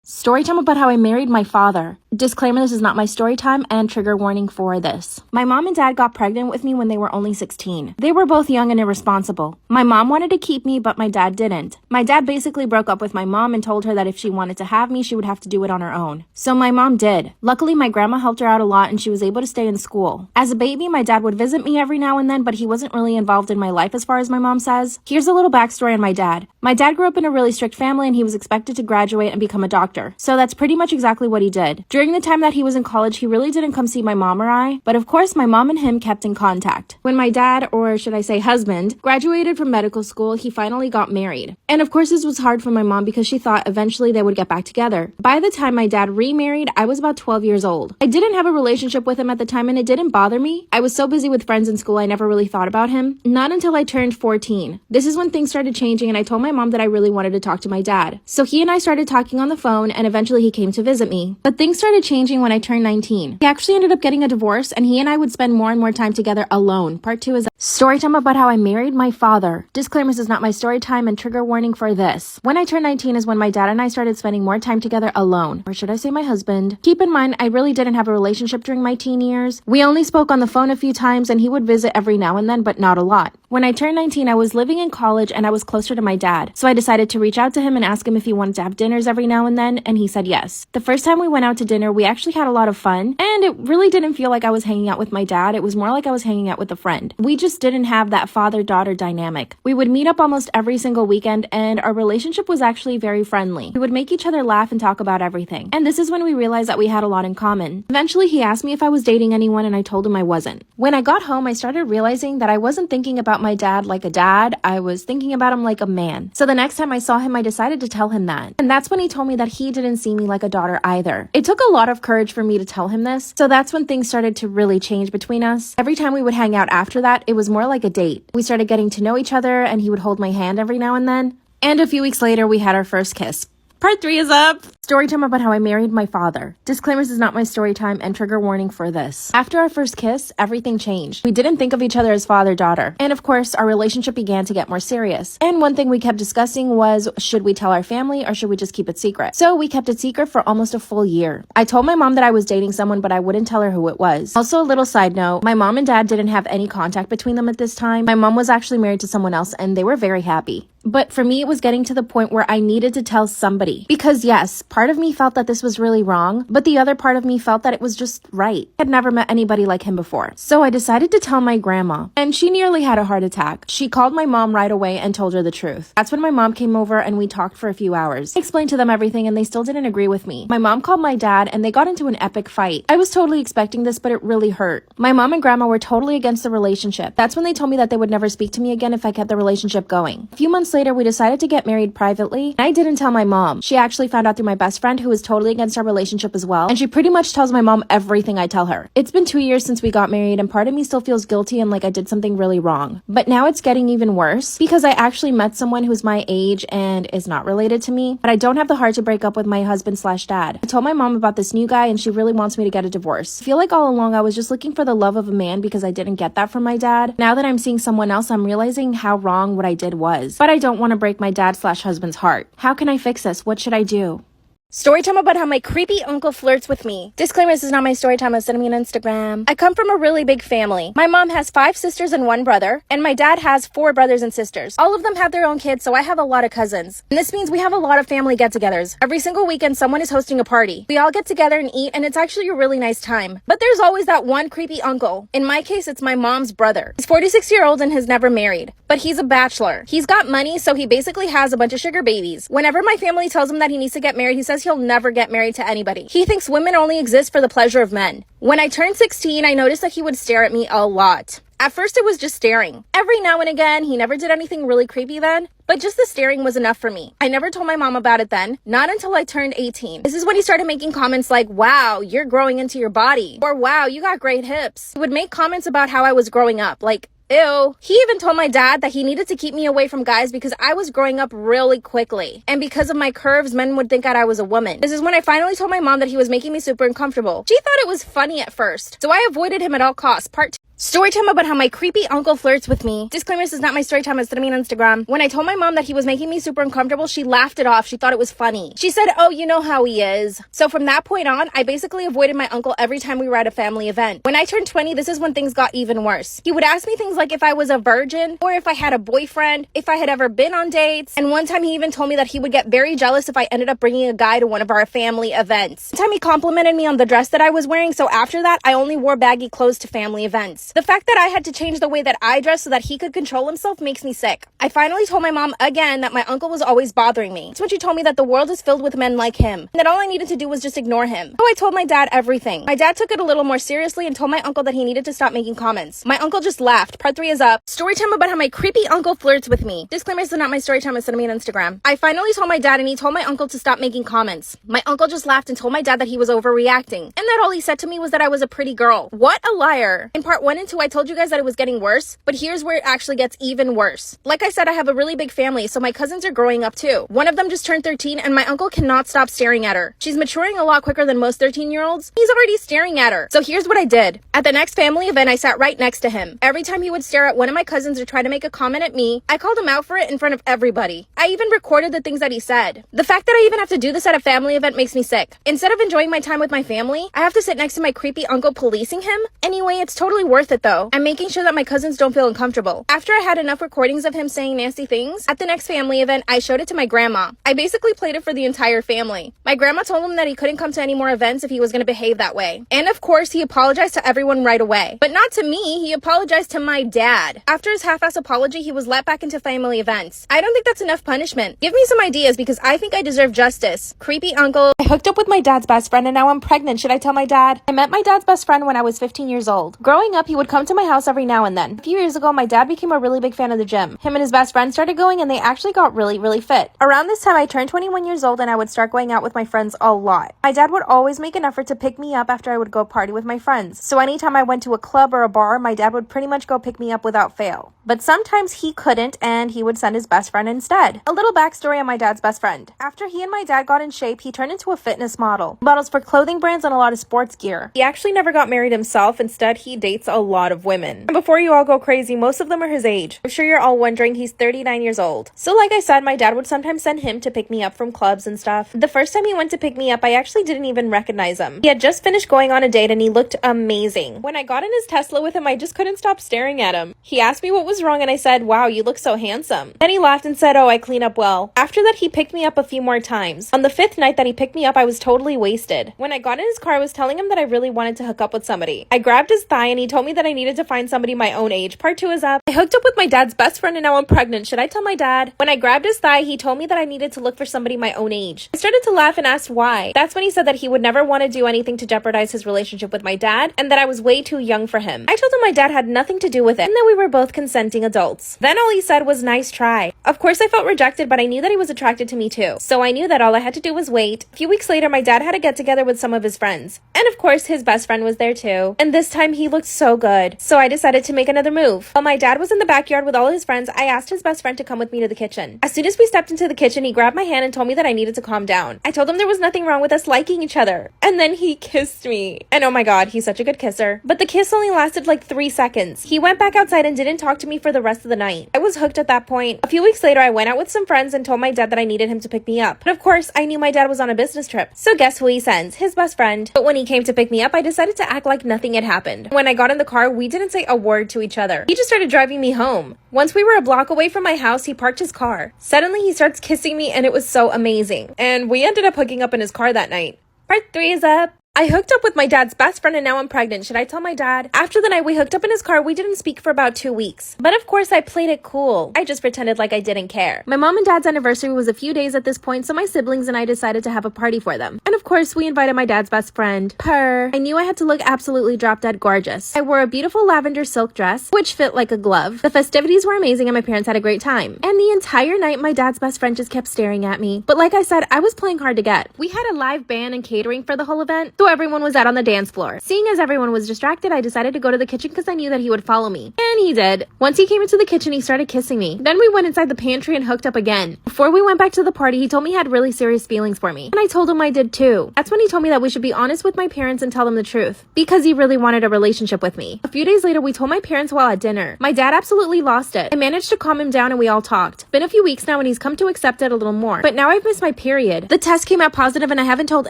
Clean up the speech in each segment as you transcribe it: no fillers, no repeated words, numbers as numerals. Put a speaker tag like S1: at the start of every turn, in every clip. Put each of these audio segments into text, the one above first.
S1: Storytime about how I married my father. Disclaimer, this is not my story time, and trigger warning for this. My mom and dad got pregnant with me when they were only 16. They were both young and irresponsible. My mom wanted to keep me, but my dad didn't. My dad basically broke up with my mom and told her that if she wanted to have me, she would have to do it on her own. So my mom did. Luckily, my grandma helped her out a lot and she was able to stay in school. As a baby, my dad would visit me every now and then, but he wasn't really involved in my life as far as my mom says. Here's a little backstory on my dad. My dad grew up in a really strict family and he was expected to graduate and become a doctor. So that's pretty much exactly what he did. During the time that he was in college, he really didn't come see my mom or I, but of course my mom and him kept in contact. When my dad, or should I say husband, graduated from medical school, he finally got married. And of course this was hard for my mom because she thought eventually they would get back together. By the time my dad remarried, I was about 12 years old. I didn't have a relationship with him at the time and it didn't bother me. I was so busy with friends in school I never really thought about him. Not until I turned 14. This is when things started changing and I told my mom that I really wanted to talk to my dad. So he and I started talking on the phone and eventually he came to visit me. But things started changing when I turned 19. He actually ended up getting a divorce and he and I would spend more and more time together alone. Part 2 is story time about how I married my father. Disclaimer, this is not my story time and trigger warning for this. When I turned 19 is when my dad and I started spending more time together alone. Or should I say my husband? Keep in mind, I really didn't have a relationship during my teen years. We only spoke on the phone a few times and he would visit every now and then, but not a lot. When I turned 19, I was living in college and I was closer to my dad. So I decided to reach out to him and ask him if he wanted to have dinners every now and then, and he said yes. The first time we went out to dinner, we actually had a lot of fun, and it really didn't feel like I was hanging out with my dad. It was more like I was hanging out with a friend. We just didn't have that father-daughter dynamic. We would meet up almost every single weekend, and our relationship was actually very friendly. We would make each other laugh and talk about everything. And this is when we realized that we had a lot in common. Eventually, he asked me if I was dating anyone, and I told him I wasn't. When I got home, I started realizing that I wasn't thinking about my dad like a dad. I was thinking about him like a man. So the next time I saw him, I decided to tell him that. And that's when he told me that he didn't see me like a daughter either. It took a lot of courage for me to tell him this. So that's when things started to really change between us. Every time we would hang out after that, it was more like a date. We started getting to know each other and he would hold my hand every now and then. And a few weeks later, we had our first kiss. Part 3 is up! Story time about how I married my father. Disclaimers is not my story time and trigger warning for this. After our first kiss, everything changed. We didn't think of each other as father-daughter. And of course, our relationship began to get more serious. And one thing we kept discussing was, should we tell our family or should we just keep it secret? So we kept it secret for almost a full year. I told my mom that I was dating someone, but I wouldn't tell her who it was. Also, a little side note, my mom and dad didn't have any contact between them at this time. My mom was actually married to someone else and they were very happy. But for me, it was getting to the point where I needed to tell somebody. Because yes, part of me felt that this was really wrong, but the other part of me felt that it was just right. I had never met anybody like him before. So I decided to tell my grandma. And she nearly had a heart attack. She called my mom right away and told her the truth. That's when my mom came over and we talked for a few hours. I explained to them everything and they still didn't agree with me. My mom called my dad and they got into an epic fight. I was totally expecting this, but it really hurt. My mom and grandma were totally against the relationship. That's when they told me that they would never speak to me again if I kept the relationship going. A few months later, we decided to get married privately. I didn't tell my mom. She actually found out through my best friend who was totally against our relationship as well. And she pretty much tells my mom everything I tell her. It's been 2 years since we got married and part of me still feels guilty and like I did something really wrong. But now it's getting even worse because I actually met someone who's my age and is not related to me. But I don't have the heart to break up with my husband/dad. I told my mom about this new guy and she really wants me to get a divorce. I feel like all along I was just looking for the love of a man because I didn't get that from my dad. Now that I'm seeing someone else, I'm realizing how wrong what I did was. But I don't want to break my dad/husband's heart. How can I fix this? What should I do? Story time about how my creepy uncle flirts with me. Disclaimer, this is not my story time. Send me on Instagram. I come from a really big family. My mom has 5 sisters and 1 brother, and my dad has 4 brothers and sisters. All of them have their own kids, so I have a lot of cousins. And this means we have a lot of family get-togethers. Every single weekend, someone is hosting a party. We all get together and eat, and it's actually a really nice time. But there's always that one creepy uncle. In my case, it's my mom's brother. He's 46-year-old and has never married, but he's a bachelor. He's got money, so he basically has a bunch of sugar babies. Whenever my family tells him that he needs to get married, he says he'll never get married to anybody. He thinks women only exist for the pleasure of men. When I turned 16, I noticed that he would stare at me a lot. At first, it was just staring. Every now and again, he never did anything really creepy then, but just the staring was enough for me. I never told my mom about it then, not until I turned 18. This is when he started making comments like, wow, you're growing into your body, or wow, you got great hips. He would make comments about how I was growing up, like, ew. He even told my dad that he needed to keep me away from guys because I was growing up really quickly. And because of my curves, men would think that I was a woman. This is when I finally told my mom that he was making me super uncomfortable. She thought it was funny at first, so I avoided him at all costs. Part 2. Story time about how my creepy uncle flirts with me. Disclaimer, this is not my story time, it's me on Instagram. When I told my mom that he was making me super uncomfortable, she laughed it off. She thought it was funny. She said, oh, you know how he is. So from that point on, I basically avoided my uncle every time we were at a family event. When I turned 20, this is when things got even worse. He would ask me things like if I was a virgin, or if I had a boyfriend, if I had ever been on dates. And one time he even told me that he would get very jealous if I ended up bringing a guy to one of our family events. One time he complimented me on the dress that I was wearing, so after that, I only wore baggy clothes to family events. The fact that I had to change the way that I dress so that he could control himself makes me sick. I finally told my mom again that my uncle was always bothering me. It's when she told me that the world is filled with men like him, and that all I needed to do was just ignore him. So I told my dad everything. My dad took it a little more seriously and told my uncle that he needed to stop making comments. My uncle just laughed. Part 3 is up. Story time about how my creepy uncle flirts with me. Disclaimer, this is not my story time, it's me on Instagram. I finally told my dad and he told my uncle to stop making comments. My uncle just laughed and told my dad that he was overreacting, and that all he said to me was that I was a pretty girl. What a liar. In part 1 and 2, I told you guys that it was getting worse, but here's where it actually gets even worse. Like I said, I have a really big family, so my cousins are growing up too. One of them just turned 13 and my uncle cannot stop staring at her. She's maturing a lot quicker than most 13-year-olds. He's already staring at her. So here's what I did. At the next family event, I sat right next to him. Every time he would stare at one of my cousins or try to make a comment at me, I called him out for it in front of everybody. I even recorded the things that he said. The fact that I even have to do this at a family event makes me sick. Instead of enjoying my time with my family, I have to sit next to my creepy uncle policing him. Anyway, it's totally worth it though. I'm making sure that my cousins don't feel uncomfortable. After I had enough recordings of him saying nasty things, at the next family event, I showed it to my grandma. I basically played it for the entire family. My grandma told him that he couldn't come to any more events if he was going to behave that way. And of course, he apologized to everyone right away. But not to me, he apologized to my dad. After his half-ass apology, he was let back into family events. I don't think that's enough punishment. Give me some ideas because I think I deserve justice. Creepy uncle. I hooked up with my dad's best friend and now I'm pregnant. Should I tell my dad? I met my dad's best friend when I was 15 years old. Growing up, he would come to my house every now and then. A few years ago, my dad became a really big fan of the gym. Him and his best friend started going and they actually got really fit. Around this time, I turned 21 years old and I would start going out with my friends a lot. My dad would always make an effort to pick me up after I would go party with my friends. So anytime I went to a club or a bar, my dad would pretty much go pick me up without fail. But sometimes he couldn't and he would send his best friend instead. A little backstory on my dad's best friend. After he and my dad got in shape, he turned into a fitness model. Models for clothing brands and a lot of sports gear. He actually never got married himself. Instead, he dates a lot of women. And before you all go crazy, most of them are his age. I'm sure you're all wondering he's 39 years old. So like I said, my dad would sometimes send him to pick me up from clubs and stuff. The first time he went to pick me up, I actually didn't even recognize him. He had just finished going on a date and he looked amazing. When I got in his Tesla with him, I just couldn't stop staring at him. He asked me what was wrong and I said, wow, you look so handsome. Then he laughed and said, oh, I clean up well. After that, he picked me up a few more times. On the 5th night that he picked me up, I was totally wasted. When I got in his car, I was telling him that I really wanted to hook up with somebody. I grabbed his thigh and he told me that I needed to find somebody my own age. Part 2 is up. I hooked up with my dad's best friend and now I'm pregnant. Should I tell my dad? When I grabbed his thigh, he told me that I needed to look for somebody my own age. I started to laugh and asked why. That's when he said that he would never want to do anything to jeopardize his relationship with my dad and that I was way too young for him. I told him my dad had nothing to do with it and that we were both consenting adults. Then all he said was nice try. Of course I felt rejected, but I knew that he was attracted to me too. So I knew that all I had to do was wait. A few weeks later, my dad had a get together with some of his friends. And of course his best friend was there too. And this time he looked so good. So I decided to make another move. While my dad was in the backyard with all his friends, I asked his best friend to come with me to the kitchen. As soon as we stepped into the kitchen, he grabbed my hand and told me that I needed to calm down. I told him there was nothing wrong with us liking each other. And then he kissed me. And oh my god, he's such a good kisser. But the kiss only lasted like 3 seconds. He went back outside and didn't talk to me for the rest of the night. I was hooked at that point. A few weeks later, I went out with some friends and told my dad that I needed him to pick me up. But of course, I knew my dad was on a business trip. So guess who he sends? His best friend. But when he came to pick me up, I decided to act like nothing had happened. When I got in the car, we didn't say a word to each other. He just started driving me home. Once we were a block away from my house, he parked his car. Suddenly, he starts kissing me and it was so amazing. And we ended up hooking up in his car that night. Part 3 is up. I hooked up with my dad's best friend and now I'm pregnant. Should I tell my dad? After the night we hooked up in his car, we didn't speak for about 2 weeks. But of course I played it cool. I just pretended like I didn't care. My mom and dad's anniversary was a few days at this point, so my siblings and I decided to have a party for them. And of course we invited my dad's best friend, Purr. I knew I had to look absolutely drop dead gorgeous. I wore a beautiful lavender silk dress, which fit like a glove. The festivities were amazing and my parents had a great time. And the entire night my dad's best friend just kept staring at me. But like I said, I was playing hard to get. We had a live band and catering for the whole event, so who everyone was at on the dance floor. Seeing as everyone was distracted, I decided to go to the kitchen because I knew that he would follow me. And he did. Once he came into the kitchen, he started kissing me. Then we went inside the pantry and hooked up again. Before we went back to the party, he told me he had really serious feelings for me. And I told him I did too. That's when he told me that we should be honest with my parents and tell them the truth, because he really wanted a relationship with me. A few days later, we told my parents while at dinner. My dad absolutely lost it. I managed to calm him down and we all talked. Been a few weeks now and he's come to accept it a little more. But now I've missed my period. The test came out positive and I haven't told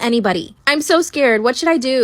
S1: anybody. I'm so scared. What should I do?